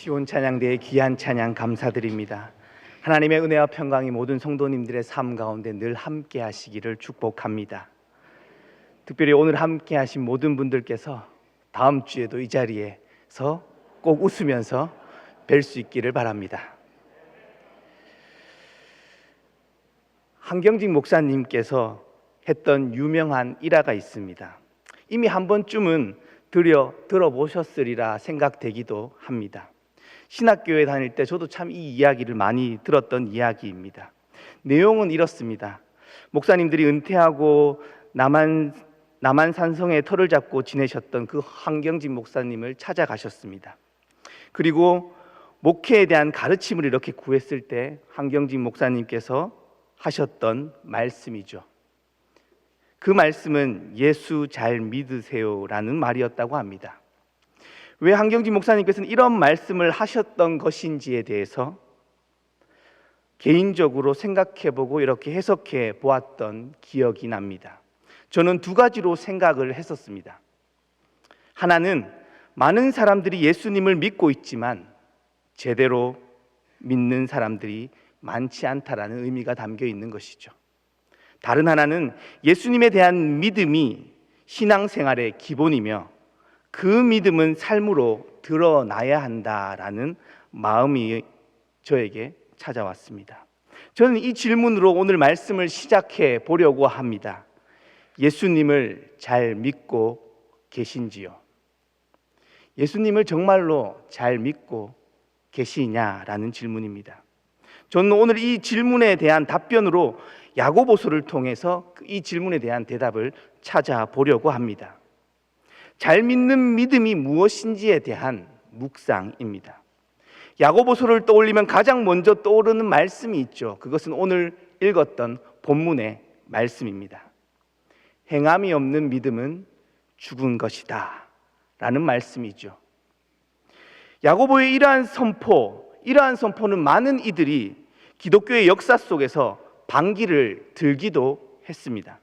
시온 찬양대의 귀한 찬양 감사드립니다. 하나님의 은혜와 평강이 모든 성도님들의 삶 가운데 늘 함께 하시기를 축복합니다. 특별히 오늘 함께 하신 모든 분들께서 다음 주에도 이 자리에서 꼭 웃으면서 뵐 수 있기를 바랍니다. 한경직 목사님께서 했던 유명한 일화가 있습니다. 이미 한 번쯤은 들어보셨으리라 생각되기도 합니다. 신학교에 다닐 때 저도 참 이 이야기를 많이 들었던 이야기입니다. 내용은 이렇습니다. 목사님들이 은퇴하고 남한 산성에 터를 잡고 지내셨던 그 한경직 목사님을 찾아가셨습니다. 그리고 목회에 대한 가르침을 이렇게 구했을 때 한경직 목사님께서 하셨던 말씀이죠. 그 말씀은 예수 잘 믿으세요라는 말이었다고 합니다. 왜 한경직 목사님께서는 이런 말씀을 하셨던 것인지에 대해서 개인적으로 생각해보고 이렇게 해석해 보았던 기억이 납니다. 저는 두 가지로 생각을 했었습니다. 하나는 많은 사람들이 예수님을 믿고 있지만 제대로 믿는 사람들이 많지 않다라는 의미가 담겨 있는 것이죠. 다른 하나는 예수님에 대한 믿음이 신앙생활의 기본이며 그 믿음은 삶으로 드러나야 한다라는 마음이 저에게 찾아왔습니다. 저는 이 질문으로 오늘 말씀을 시작해 보려고 합니다. 예수님을 잘 믿고 계신지요? 예수님을 정말로 잘 믿고 계시냐라는 질문입니다. 저는 오늘 이 질문에 대한 답변으로 야고보서를 통해서 이 질문에 대한 대답을 찾아보려고 합니다. 잘 믿는 믿음이 무엇인지에 대한 묵상입니다. 야고보서를 떠올리면 가장 먼저 떠오르는 말씀이 있죠. 그것은 오늘 읽었던 본문의 말씀입니다. 행함이 없는 믿음은 죽은 것이다 라는 말씀이죠. 야고보의 이러한 선포는 많은 이들이 기독교의 역사 속에서 반기를 들기도 했습니다.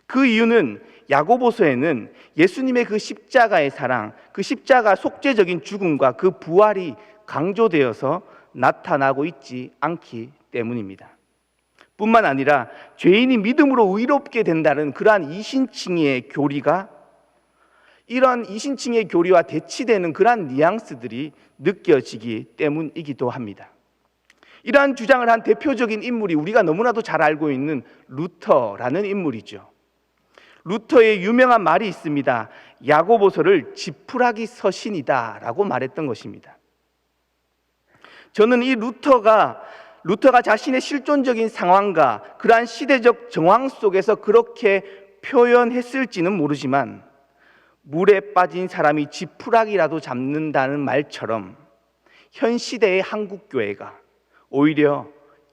그 이유는 야고보서에는 예수님의 그 십자가의 사랑, 그 십자가 속죄적인 죽음과 그 부활이 강조되어서 나타나고 있지 않기 때문입니다. 뿐만 아니라 죄인이 믿음으로 의롭게 된다는 그러한 이신칭의 교리가 이러한 이신칭의 교리와 대치되는 그러한 뉘앙스들이 느껴지기 때문이기도 합니다. 이러한 주장을 한 대표적인 인물이 우리가 너무나도 잘 알고 있는 루터라는 인물이죠. 루터의 유명한 말이 있습니다. 야고보서를 지푸라기 서신이다 라고 말했던 것입니다. 저는 이 루터가 자신의 실존적인 상황과 그러한 시대적 정황 속에서 그렇게 표현했을지는 모르지만 물에 빠진 사람이 지푸라기라도 잡는다는 말처럼 현 시대의 한국교회가 오히려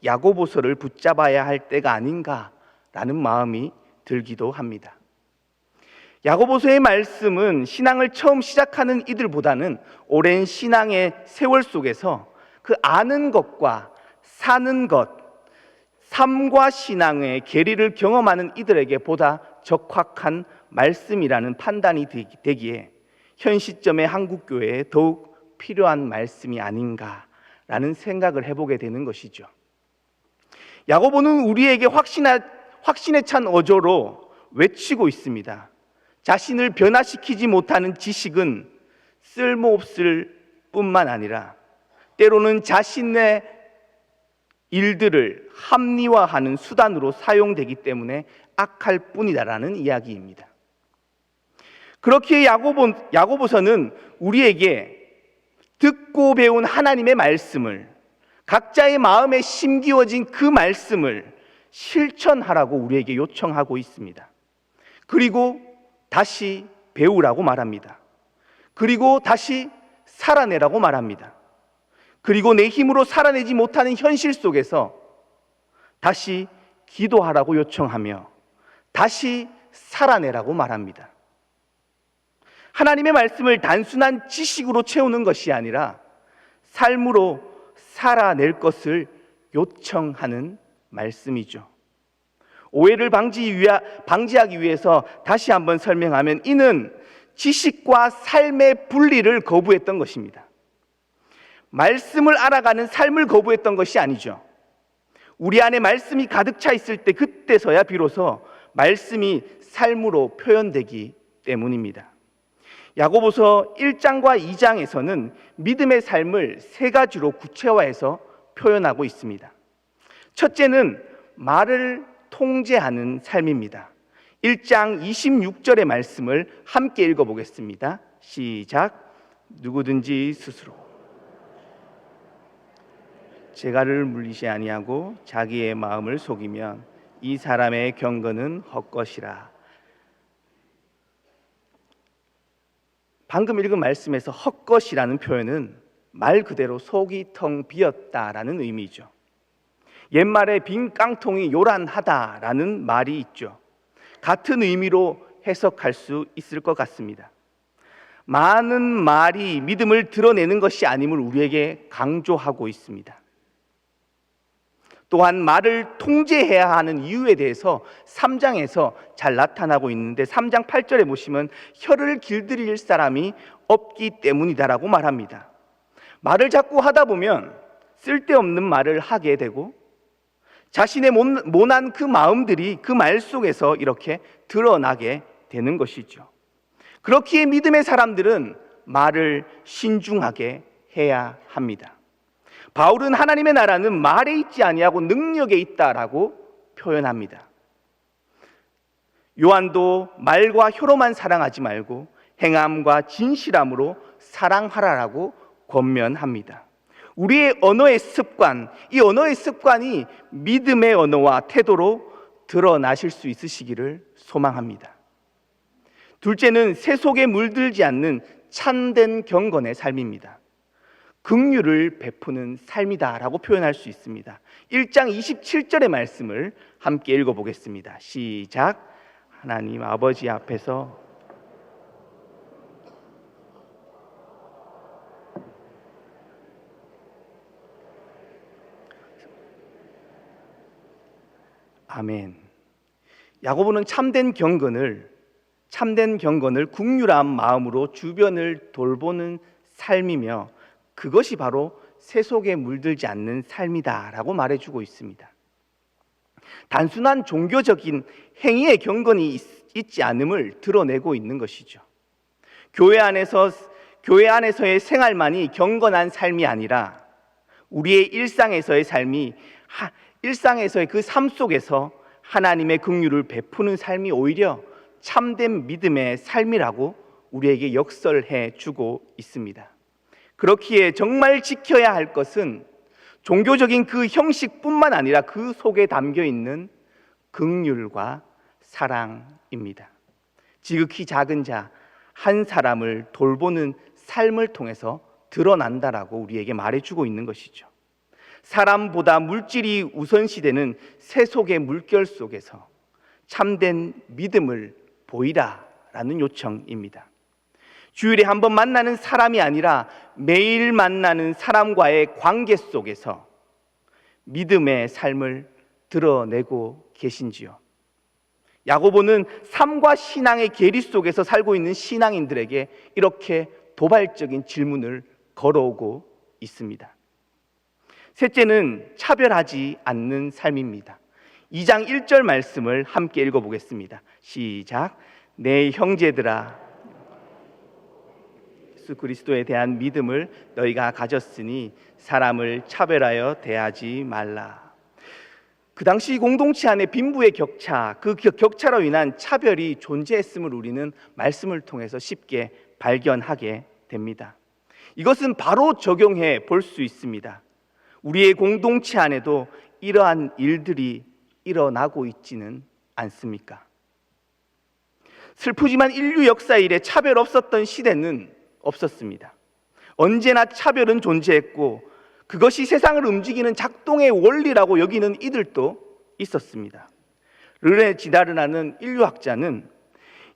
야고보서를 붙잡아야 할 때가 아닌가라는 마음이 들기도 합니다. 야고보서의 말씀은 신앙을 처음 시작하는 이들보다는 오랜 신앙의 세월 속에서 그 아는 것과 사는 것, 삶과 신앙의 괴리를 경험하는 이들에게 보다 적확한 말씀이라는 판단이 되기에 현 시점의 한국교회에 더욱 필요한 말씀이 아닌가라는 생각을 해보게 되는 것이죠. 야고보는 우리에게 확신에 찬 어조로 외치고 있습니다. 자신을 변화시키지 못하는 지식은 쓸모없을 뿐만 아니라 때로는 자신의 일들을 합리화하는 수단으로 사용되기 때문에 악할 뿐이다라는 이야기입니다. 그렇기에 야고보서는 우리에게 듣고 배운 하나님의 말씀을, 각자의 마음에 심기워진 그 말씀을 실천하라고 우리에게 요청하고 있습니다. 그리고 다시 배우라고 말합니다. 그리고 다시 살아내라고 말합니다. 그리고 내 힘으로 살아내지 못하는 현실 속에서 다시 기도하라고 요청하며 다시 살아내라고 말합니다. 하나님의 말씀을 단순한 지식으로 채우는 것이 아니라 삶으로 살아낼 것을 요청하는 말씀이죠. 오해를 방지하기 위해서 다시 한번 설명하면 이는 지식과 삶의 분리를 거부했던 것입니다. 말씀을 알아가는 삶을 거부했던 것이 아니죠. 우리 안에 말씀이 가득 차 있을 때 그때서야 비로소 말씀이 삶으로 표현되기 때문입니다. 야고보서 1장과 2장에서는 믿음의 삶을 세 가지로 구체화해서 표현하고 있습니다. 첫째는 말을 통제하는 삶입니다. 1장 26절의 말씀을 함께 읽어보겠습니다. 시작. 누구든지 스스로 재갈을 물리지 아니하고 자기의 마음을 속이면 이 사람의 경건은 헛것이라. 방금 읽은 말씀에서 헛것이라는 표현은 말 그대로 속이 텅 비었다라는 의미죠. 옛말에 빈 깡통이 요란하다라는 말이 있죠. 같은 의미로 해석할 수 있을 것 같습니다. 많은 말이 믿음을 드러내는 것이 아님을 우리에게 강조하고 있습니다. 또한 말을 통제해야 하는 이유에 대해서 3장에서 잘 나타나고 있는데 3장 8절에 보시면 혀를 길들일 사람이 없기 때문이다라고 말합니다. 말을 자꾸 하다 보면 쓸데없는 말을 하게 되고 자신의 모난 그 마음들이 그 말 속에서 이렇게 드러나게 되는 것이죠. 그렇기에 믿음의 사람들은 말을 신중하게 해야 합니다. 바울은 하나님의 나라는 말에 있지 아니하고 능력에 있다라고 표현합니다. 요한도 말과 혀로만 사랑하지 말고 행함과 진실함으로 사랑하라라고 권면합니다. 우리의 언어의 습관, 이 언어의 습관이 믿음의 언어와 태도로 드러나실 수 있으시기를 소망합니다. 둘째는 새 속에 물들지 않는 참된 경건의 삶입니다. 긍휼을 베푸는 삶이다라고 표현할 수 있습니다. 1장 27절의 말씀을 함께 읽어보겠습니다. 시작. 하나님 아버지 앞에서 아멘. 야고보는 참된 경건을 긍휼한 마음으로 주변을 돌보는 삶이며 그것이 바로 새 속에 물들지 않는 삶이다라고 말해주고 있습니다. 단순한 종교적인 행위의 경건이 있지 않음을 드러내고 있는 것이죠. 교회 안에서의 생활만이 경건한 삶이 아니라 우리의 일상에서의 삶이 일상에서의 그 삶 속에서 하나님의 긍휼을 베푸는 삶이 오히려 참된 믿음의 삶이라고 우리에게 역설해 주고 있습니다. 그렇기에 정말 지켜야 할 것은 종교적인 그 형식뿐만 아니라 그 속에 담겨 있는 긍휼과 사랑입니다. 지극히 작은 자 한 사람을 돌보는 삶을 통해서 드러난다라고 우리에게 말해주고 있는 것이죠. 사람보다 물질이 우선시되는 새 속의 물결 속에서 참된 믿음을 보이라라는 요청입니다. 주일에 한 번 만나는 사람이 아니라 매일 만나는 사람과의 관계 속에서 믿음의 삶을 드러내고 계신지요? 야고보는 삶과 신앙의 괴리 속에서 살고 있는 신앙인들에게 이렇게 도발적인 질문을 걸어오고 있습니다. 셋째는 차별하지 않는 삶입니다. 2장 1절 말씀을 함께 읽어보겠습니다. 시작. 내 형제들아, 예수 그리스도에 대한 믿음을 너희가 가졌으니 사람을 차별하여 대하지 말라. 그 당시 공동체 안에 빈부의 격차, 그 격차로 인한 차별이 존재했음을 우리는 말씀을 통해서 쉽게 발견하게 됩니다. 이것은 바로 적용해 볼 수 있습니다. 우리의 공동체 안에도 이러한 일들이 일어나고 있지는 않습니까? 슬프지만 인류 역사 이래 차별 없었던 시대는 없었습니다. 언제나 차별은 존재했고 그것이 세상을 움직이는 작동의 원리라고 여기는 이들도 있었습니다. 르네 지다르라는 인류학자는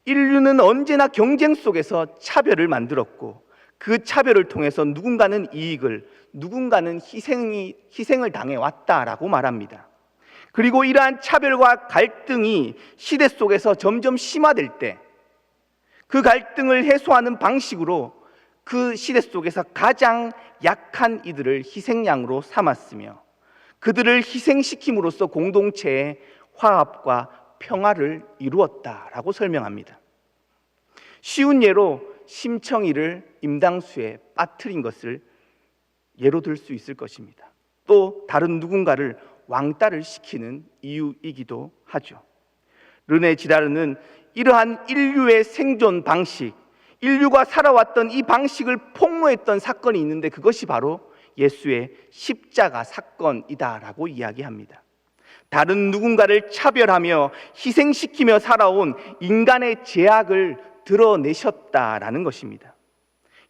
인류는 언제나 경쟁 속에서 차별을 만들었고 그 차별을 통해서 누군가는 이익을, 누군가는 희생을 당해왔다라고 말합니다. 그리고 이러한 차별과 갈등이 시대 속에서 점점 심화될 때 그 갈등을 해소하는 방식으로 그 시대 속에서 가장 약한 이들을 희생양으로 삼았으며 그들을 희생시킴으로써 공동체의 화합과 평화를 이루었다라고 설명합니다. 쉬운 예로 심청이를 임당수에 빠뜨린 것을 예로 들 수 있을 것입니다. 또 다른 누군가를 왕따를 시키는 이유이기도 하죠. 르네 지라르는 이러한 인류의 생존 방식, 인류가 살아왔던 이 방식을 폭로했던 사건이 있는데 그것이 바로 예수의 십자가 사건이다라고 이야기합니다. 다른 누군가를 차별하며 희생시키며 살아온 인간의 죄악을 드러내셨다라는 것입니다.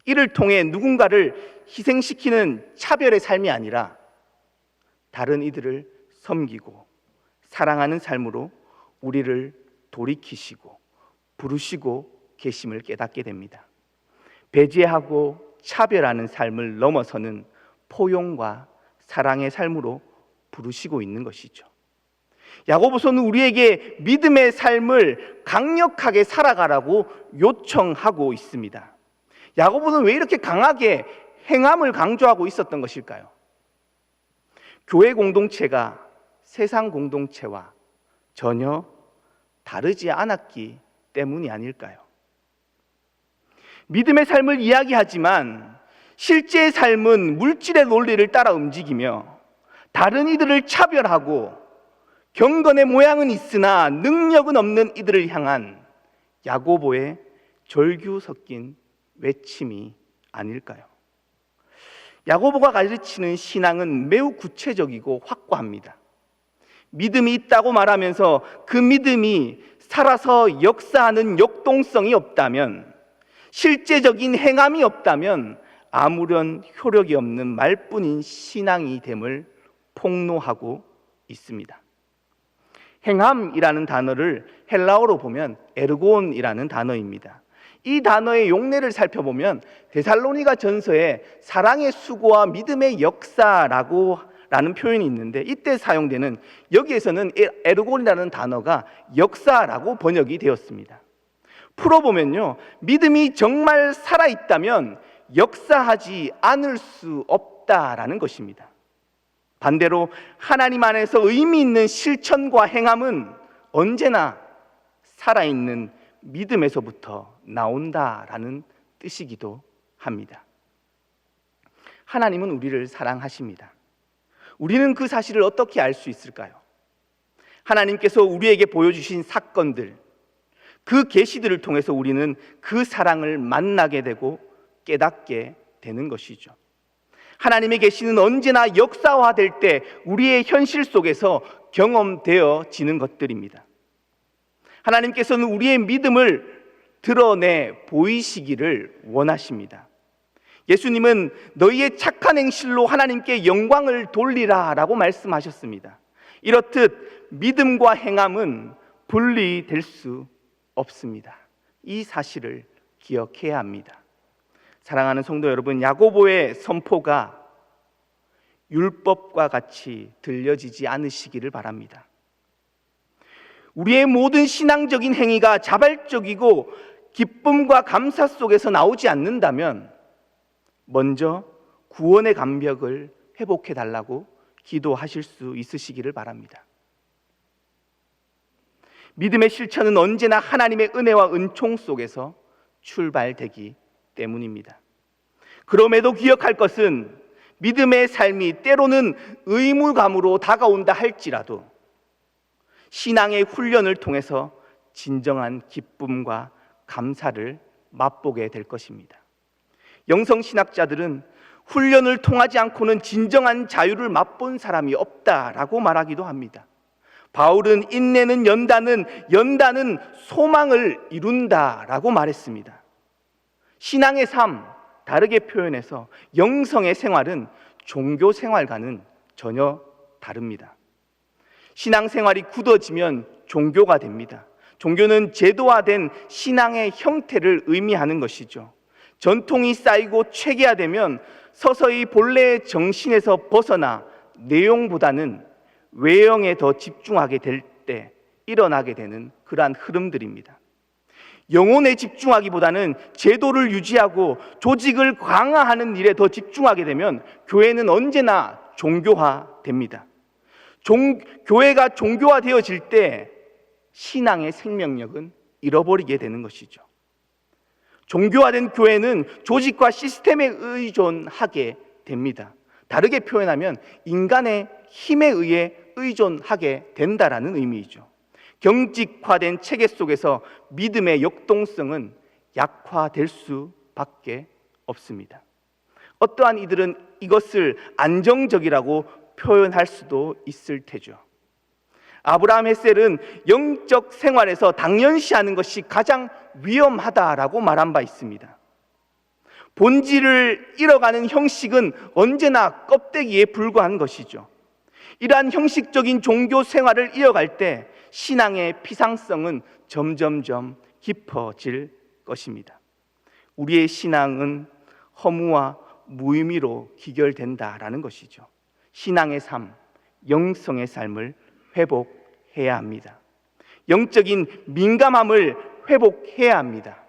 이를 통해 누군가를 희생시키는 차별의 삶이 아니라 다른 이들을 섬기고 사랑하는 삶으로 우리를 돌이키시고 부르시고 계심을 깨닫게 됩니다. 배제하고 차별하는 삶을 넘어서는 포용과 사랑의 삶으로 부르시고 있는 것이죠. 야고보서는 우리에게 믿음의 삶을 강력하게 살아가라고 요청하고 있습니다. 야고보는 왜 이렇게 강하게 행함을 강조하고 있었던 것일까요? 교회 공동체가 세상 공동체와 전혀 다르지 않았기 때문이 아닐까요? 믿음의 삶을 이야기하지만 실제의 삶은 물질의 논리를 따라 움직이며 다른 이들을 차별하고 경건의 모양은 있으나 능력은 없는 이들을 향한 야고보의 절규 섞인 외침이 아닐까요? 야고보가 가르치는 신앙은 매우 구체적이고 확고합니다. 믿음이 있다고 말하면서 그 믿음이 살아서 역사하는 역동성이 없다면, 실제적인 행함이 없다면 아무런 효력이 없는 말뿐인 신앙이 됨을 폭로하고 있습니다. 행함이라는 단어를 헬라어로 보면 에르곤이라는 단어입니다. 이 단어의 용례를 살펴보면 데살로니가 전서에 사랑의 수고와 믿음의 역사라는 표현이 있는데 이때 사용되는 여기에서는 에르곤이라는 단어가 역사라고 번역이 되었습니다. 풀어보면요, 믿음이 정말 살아있다면 역사하지 않을 수 없다라는 것입니다. 반대로 하나님 안에서 의미 있는 실천과 행함은 언제나 살아있는 믿음에서부터 나온다라는 뜻이기도 합니다. 하나님은 우리를 사랑하십니다. 우리는 그 사실을 어떻게 알 수 있을까요? 하나님께서 우리에게 보여주신 사건들, 그 계시들을 통해서 우리는 그 사랑을 만나게 되고 깨닫게 되는 것이죠. 하나님의 계시는 언제나 역사화될 때 우리의 현실 속에서 경험되어지는 것들입니다. 하나님께서는 우리의 믿음을 드러내 보이시기를 원하십니다. 예수님은 너희의 착한 행실로 하나님께 영광을 돌리라 라고 말씀하셨습니다. 이렇듯 믿음과 행함은 분리될 수 없습니다. 이 사실을 기억해야 합니다. 사랑하는 성도 여러분, 야고보의 선포가 율법과 같이 들려지지 않으시기를 바랍니다. 우리의 모든 신앙적인 행위가 자발적이고 기쁨과 감사 속에서 나오지 않는다면 먼저 구원의 감격을 회복해 달라고 기도하실 수 있으시기를 바랍니다. 믿음의 실천은 언제나 하나님의 은혜와 은총 속에서 출발되기 때문입니다. 그럼에도 기억할 것은 믿음의 삶이 때로는 의무감으로 다가온다 할지라도 신앙의 훈련을 통해서 진정한 기쁨과 감사를 맛보게 될 것입니다. 영성신학자들은 훈련을 통하지 않고는 진정한 자유를 맛본 사람이 없다라고 말하기도 합니다. 바울은 인내는 연단은 소망을 이룬다라고 말했습니다. 신앙의 삶, 다르게 표현해서 영성의 생활은 종교 생활과는 전혀 다릅니다. 신앙생활이 굳어지면 종교가 됩니다. 종교는 제도화된 신앙의 형태를 의미하는 것이죠. 전통이 쌓이고 체계화되면 서서히 본래의 정신에서 벗어나 내용보다는 외형에 더 집중하게 될 때 일어나게 되는 그러한 흐름들입니다. 영혼에 집중하기보다는 제도를 유지하고 조직을 강화하는 일에 더 집중하게 되면 교회는 언제나 종교화됩니다. 교회가 종교화되어질 때 신앙의 생명력은 잃어버리게 되는 것이죠. 종교화된 교회는 조직과 시스템에 의존하게 됩니다. 다르게 표현하면 인간의 힘에 의해 의존하게 된다라는 의미이죠. 경직화된 체계 속에서 믿음의 역동성은 약화될 수밖에 없습니다. 어떠한 이들은 이것을 안정적이라고 표현할 수도 있을 테죠. 아브라함 헬셀은 영적 생활에서 당연시하는 것이 가장 위험하다라고 말한 바 있습니다. 본질을 잃어가는 형식은 언제나 껍데기에 불과한 것이죠. 이러한 형식적인 종교 생활을 이어갈 때 신앙의 피상성은 점점점 깊어질 것입니다. 우리의 신앙은 허무와 무의미로 기결된다라는 것이죠. 신앙의 삶, 영성의 삶을 회복해야 합니다. 영적인 민감함을 회복해야 합니다.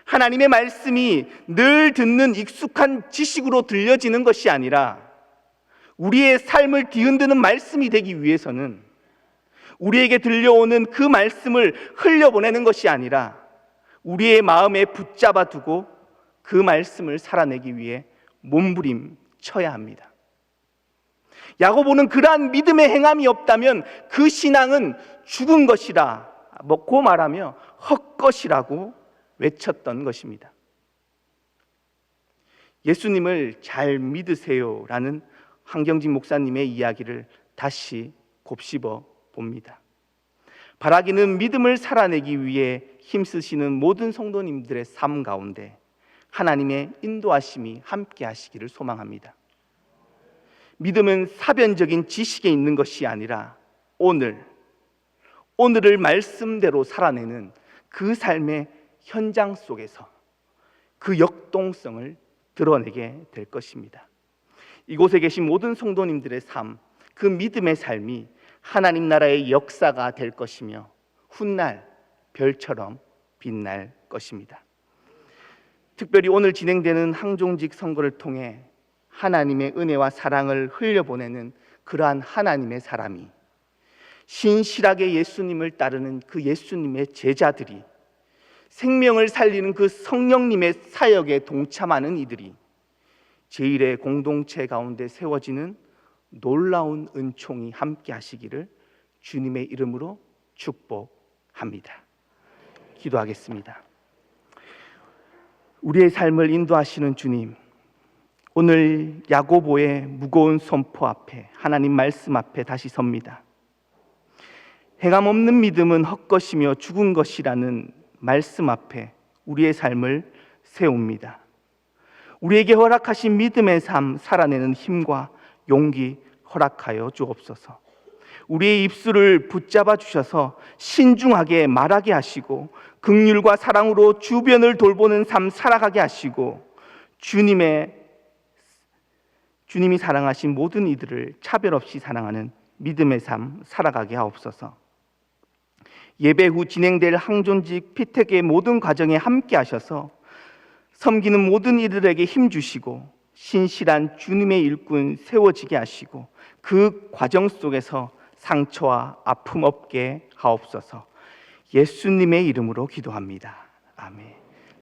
하나님의 말씀이 늘 듣는 익숙한 지식으로 들려지는 것이 아니라 우리의 삶을 뒤흔드는 말씀이 되기 위해서는 우리에게 들려오는 그 말씀을 흘려보내는 것이 아니라 우리의 마음에 붙잡아 두고 그 말씀을 살아내기 위해 몸부림쳐야 합니다. 야고보는 그러한 믿음의 행함이 없다면 그 신앙은 죽은 것이라 먹고 말하며 헛것이라고 외쳤던 것입니다. 예수님을 잘 믿으세요라는 황경진 목사님의 이야기를 다시 곱씹어 봅니다. 바라기는 믿음을 살아내기 위해 힘쓰시는 모든 성도님들의 삶 가운데 하나님의 인도하심이 함께 하시기를 소망합니다. 믿음은 사변적인 지식에 있는 것이 아니라 오늘을 말씀대로 살아내는 그 삶의 현장 속에서 그 역동성을 드러내게 될 것입니다. 이곳에 계신 모든 성도님들의 삶, 그 믿음의 삶이 하나님 나라의 역사가 될 것이며 훗날 별처럼 빛날 것입니다. 특별히 오늘 진행되는 항종직 선거를 통해 하나님의 은혜와 사랑을 흘려보내는 그러한 하나님의 사람이, 신실하게 예수님을 따르는 그 예수님의 제자들이, 생명을 살리는 그 성령님의 사역에 동참하는 이들이 제1의 공동체 가운데 세워지는 놀라운 은총이 함께 하시기를 주님의 이름으로 축복합니다. 기도하겠습니다. 우리의 삶을 인도하시는 주님, 오늘 야고보의 무거운 선포 앞에, 하나님 말씀 앞에 다시 섭니다. 행함 없는 믿음은 헛것이며 죽은 것이라는 말씀 앞에 우리의 삶을 세웁니다. 우리에게 허락하신 믿음의 삶 살아내는 힘과 용기 허락하여 주옵소서. 우리의 입술을 붙잡아 주셔서 신중하게 말하게 하시고 긍휼과 사랑으로 주변을 돌보는 삶 살아가게 하시고 주님이 사랑하신 모든 이들을 차별 없이 사랑하는 믿음의 삶 살아가게 하옵소서. 예배 후 진행될 항존직 피택의 모든 과정에 함께 하셔서 섬기는 모든 이들에게 힘 주시고 신실한 주님의 일꾼 세워지게 하시고 그 과정 속에서 상처와 아픔 없게 하옵소서. 예수님의 이름으로 기도합니다. 아멘.